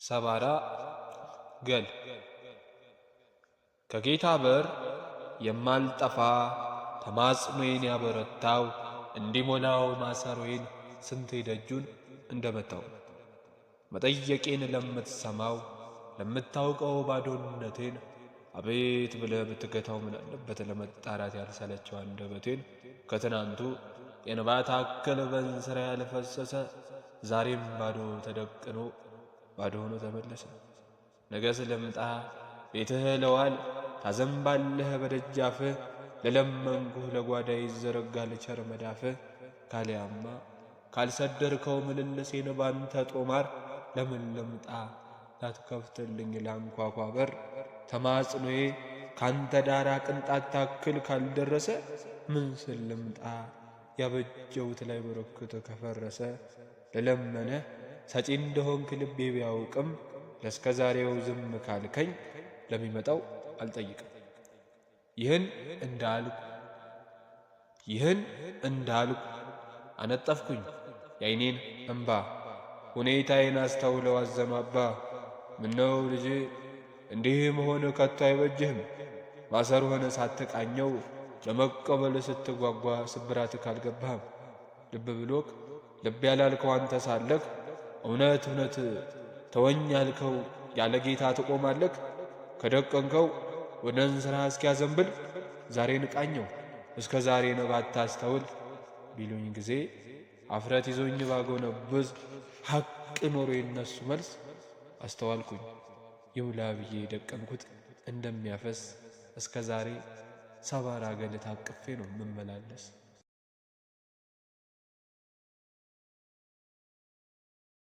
ሰባራ ገል ከጌታ በር የማልጠፋ ተማጽኖዬን ያበረታው እንዲሞላው ማሰሮዬን ስንቴ ደጁን እንደመታው መጠየቄን ለምትሰማው ለምታውቀው ባዶነቴን አቤት ብለህ ብትገታው ምን አለበት ለመጣራት ያልሰለቸው አንደበቴን ከትናንቱ የእንባ ታከል በእንስራ ያልፈሰሰ ዛሬም ባዶ ተደቅኖ ባዶ ሆኖ ተመለሰ። ነገስ ልምጣ ቤትህ ለዋል ታዘንባለህ በደጃፍህ ለለመንኩህ ለጓዳ ይዘረጋል ቸር መዳፍህ ካሊያማ ካልሰደርከው ምልልሴን ባንተ ጦማር ለምን ልምጣ ላትከፍትልኝ ላንኳኳ በር ተማጽኖዬ ካንተ ዳራ ቅንጣት ታክል ካልደረሰ ምን ስል ልምጣ ያበጀውት ላይ በረከት ከፈረሰ ለለመነ ሰጪ እንደሆንክ ልቤ ቢያውቅም ለእስከ ዛሬው ዝም ካልከኝ ለሚመጣው አልጠይቅም። ይህን እንዳልኩ አነጠፍኩኝ የዓይኔን እንባ ሁኔታዬን አስተውለው አዘማባ። ምነው ልጄ እንዲህ መሆን ከቶ አይበጅህም ማሰሮህን ሳትቃኘው ለመቀበል ስትጓጓ ስብራት ካልገባህም ልብ ብሎክ ልብ ያላልከው አንተ ሳለክ እውነት ተወኝ ያልከው ያለ ጌታ ትቆማለክ። ከደቀንከው ወደ እንስራ እስኪያዘንብል ዛሬን ቃኘው እስከ ዛሬን ባታስተውል ቢሉኝ ጊዜ አፍረት ይዞኝ ባጎነብዝ ሐቅ ኖሮ የነሱ መልስ አስተዋልኩኝ ይሙላ ብዬ ደቀንኩት እንደሚያፈስ እስከ ዛሬ ሰባራ ገል ታቅፌ ነው ምመላለስ።